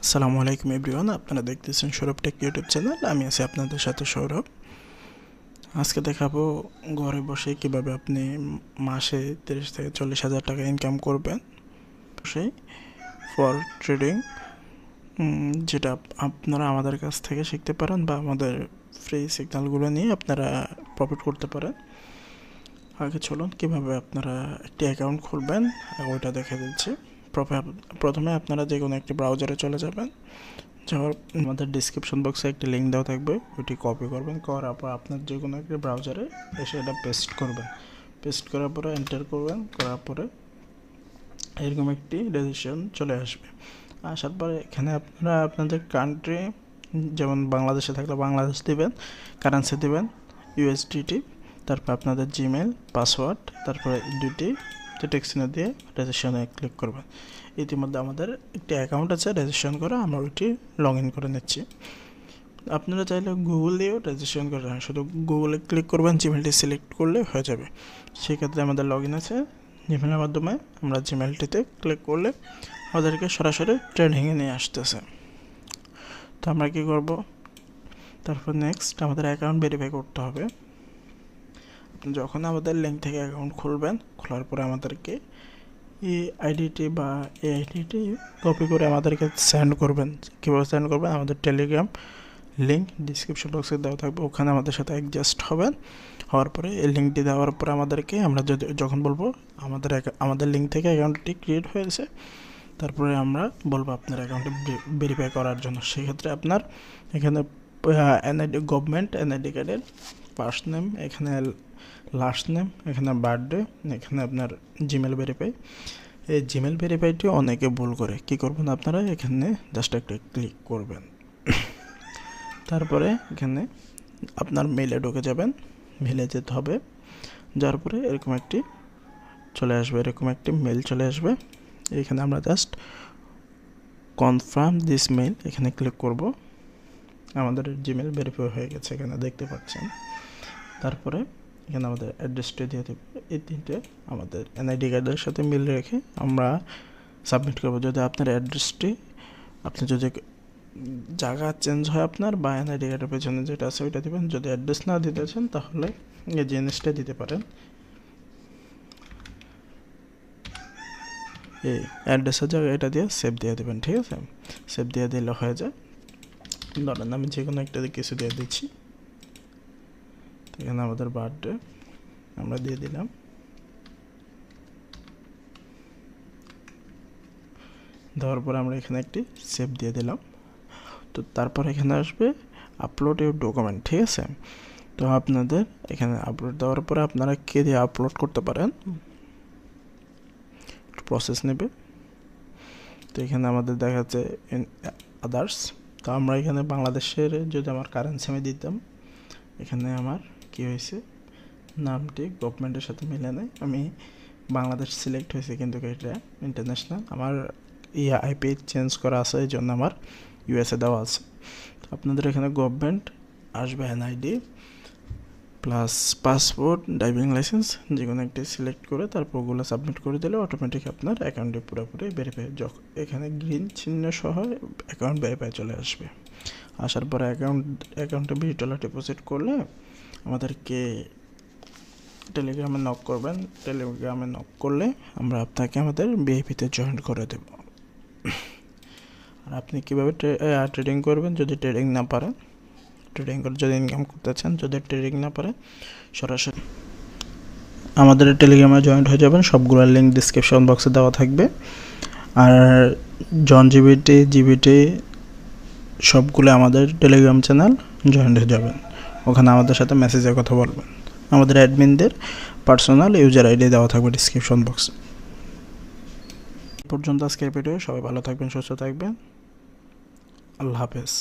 আসসালামু আলাইকুম এভরিওয়ান, আপনারা দেখতেছেন সৌরভ টেক ইউটিউব চ্যানেল। আমি আছি আপনাদের সাথে সৌরভ। আজকে দেখাবো ঘরে বসে কিভাবে আপনি মাসে 30 থেকে 40 হাজার টাকা ইনকাম করবেন বসেই ফর ট্রেডিং, যেটা আপনারা আমাদের কাছ থেকে শিখতে পারেন বা আমাদের ফ্রি সিগন্যালগুলো নিয়ে আপনারা প্রফিট করতে পারেন। আগে চলুন কীভাবে আপনারা একটি অ্যাকাউন্ট খুলবেন ওইটা দেখে দিচ্ছি। প্রথমে আপনারা যে কোনো একটি ব্রাউজারে চলে যাবেন। যাওয়ার আমাদের ডিসক্রিপশন বক্সে একটি লিঙ্ক দেওয়া থাকবে, ওইটি কপি করবেন, করার পর আপনার যে কোনো একটি ব্রাউজারে এসে এটা পেস্ট করবেন। পেস্ট করার পরে এন্টার করবেন, করার পরে এরকম একটি রেজিস্ট্রেশন চলে আসবে। আসার পরে এখানে আপনারা আপনাদের কান্ট্রি, যেমন বাংলাদেশে থাকলে বাংলাদেশ দিবেন, কারেন্সি দিবেন ইউএসডিটি, তারপর আপনাদের জিমেল পাসওয়ার্ড, তারপরে দুটি টেক্সিনে দিয়ে রেজিস্ট্রেশনে ক্লিক করবেন। ইতিমধ্যে আমাদের একটি অ্যাকাউন্ট আছে রেজিস্ট্রেশন করা, আমরা ওইটি লগ ইন করে নিচ্ছি। আপনারা চাইলে গুগল দিয়েও রেজিস্ট্রেশন করে রাখেন, শুধু গুগলে ক্লিক করবেন, জিমেলটি সিলেক্ট করলে হয়ে যাবে। সেক্ষেত্রে আমাদের লগ ইন আছে জিমেলের মাধ্যমে, আমরা জিমেলটিতে ক্লিক করলে আমাদেরকে সরাসরি ট্রেডিংয়ে নিয়ে আসতেছে। তো আমরা কী করব, তারপর নেক্সট আমাদের অ্যাকাউন্ট ভেরিফাই করতে হবে। যখন আমাদের লিঙ্ক থেকে অ্যাকাউন্ট খুলবেন, খোলার পরে আমাদেরকে এই আইডিটি বা এই আইডিটি কপি করে আমাদেরকে সেন্ড করবেন। কীভাবে সেন্ড করবেন, আমাদের টেলিগ্রাম লিঙ্ক ডিসক্রিপশন বক্সে দেওয়া থাকবে, ওখানে আমাদের সাথে অ্যাডজাস্ট হবেন। হওয়ার পরে এই লিঙ্কটি দেওয়ার পরে আমাদেরকে আমরা যখন বলবো আমাদের লিঙ্ক থেকে অ্যাকাউন্টটি ক্রিয়েট হয়েছে, তারপরে আমরা বলবো আপনার অ্যাকাউন্টটি ভেরিফাই করার জন্য। সেক্ষেত্রে আপনার এখানে এনআইডি, গভর্নমেন্ট এনআইডি কার্ডের ফার্স্ট নেম, এখানে লাস্ট নেম, এখানে বার্থডে, এখানে আপনার জিমেল ভেরিফাই। এই জিমেল ভেরিফাইটি অনেকে ভুল করে, কী করবেন আপনারা এখানে জাস্ট একটা ক্লিক করবেন। তারপরে এখানে আপনার মেলে ঢুকে যাবেন, মেলে যেতে হবে। যার পরে এরকম একটি চলে আসবে, এরকম একটি মেল চলে আসবে। এখানে আমরা জাস্ট কনফার্ম দিস মেল এখানে ক্লিক করব। আমাদের জিমেল ভেরিফাই হয়ে গেছে, এখানে দেখতে পাচ্ছেন। তারপরে এখানে আমাদের অ্যাড্রেসটি দিয়ে দেবো, এই তিনটে আমাদের এনআইডি কার্ডের সাথে মিল রেখে আমরা সাবমিট করবো। যদি আপনার অ্যাড্রেসটি, আপনি যদি জায়গা চেঞ্জ হয় আপনার, বা এনআইডি কার্ডের পেছনে যেটা আছে ওইটা দেবেন। যদি অ্যাড্রেস না দিতে চান তাহলে এই জিনিসটা দিতে পারেন, এই অ্যাড্রেসের জায়গায় এটা দিয়ে সেভ দিয়ে দেবেন। ঠিক আছে, সেভ দিয়ে দিলে হয়ে যায়। ধরেন আমি যে কোনো একটা কিছু দিয়ে দিচ্ছি, এখানে আমাদের বার্থডে আমরা দিয়ে দিলাম। দেওয়ার পরে আমরা এখানে একটি সেভ দিয়ে দিলাম। তো তারপর এখানে আসবে আপলোড ইউর ডকুমেন্ট। ঠিক আছে, তো আপনাদের এখানে আপলোড দেওয়ার পরে আপনারা কে দিয়ে আপলোড করতে পারেন, প্রসেস নেবে। তো এখানে আমাদের দেখাচ্ছে আদার্স। তো আমরা এখানে বাংলাদেশের যদি আমার কারেন্সি আমি দিতাম, এখানে আমার কি হয়েছে, নামটি গভর্নমেন্টের সাথে মিলে নেয়, আমি বাংলাদেশ সিলেক্ট হয়েছে, কিন্তু এটা ইন্টারন্যাশনাল। আমার আইপি চেঞ্জ করা আছে, এই জন্য আমার ইউএসএ দেওয়া আছে। তো আপনাদের এখানে গভর্নমেন্ট আসবে, NID plus passport, driving licence, যে কোনো একটি সিলেক্ট করে তারপর ওগুলো সাবমিট করে দিলে অটোমেটিক আপনার অ্যাকাউন্টে পুরোপুরি ভেরিফাই, এখানে গ্রিন চিহ্ন সহ অ্যাকাউন্ট ভেরিফাই চলে আসবে। আসার পরে অ্যাকাউন্টে $20 ডিপোজিট করলে আমাদেরকে টেলিগ্রামে নক করবেন। টেলিগ্রামে নক করলে আমরা আপনাকে আমাদের ভিআইপিতে জয়েন করে দেব। আর আপনি কীভাবে ট্রেডিং করবেন, যদি ট্রেডিং না পারেন, ট্রেডিং করে যদি ইনকাম করতে চান, যদি ট্রেডিং না পারেন, সরাসরি আমাদের টেলিগ্রামে জয়েন্ট হয়ে যাবেন। সবগুলোর লিঙ্ক ডিসক্রিপশন বক্সে দেওয়া থাকবে। আর জন জিবিটি সবগুলো আমাদের টেলিগ্রাম চ্যানেল জয়েন্ট হয়ে যাবেন, ওখানে আমাদের সাথে মেসেজে কথা বলবেন। আমাদের অ্যাডমিনদের পার্সোনাল ইউজার আইডি দেওয়া থাকবে ডিসক্রিপশন বক্সে। পর্যন্ত আজকের ভিডিও, সবাই ভালো থাকবেন, সুস্থ থাকবেন, আল্লাহ হাফেজ।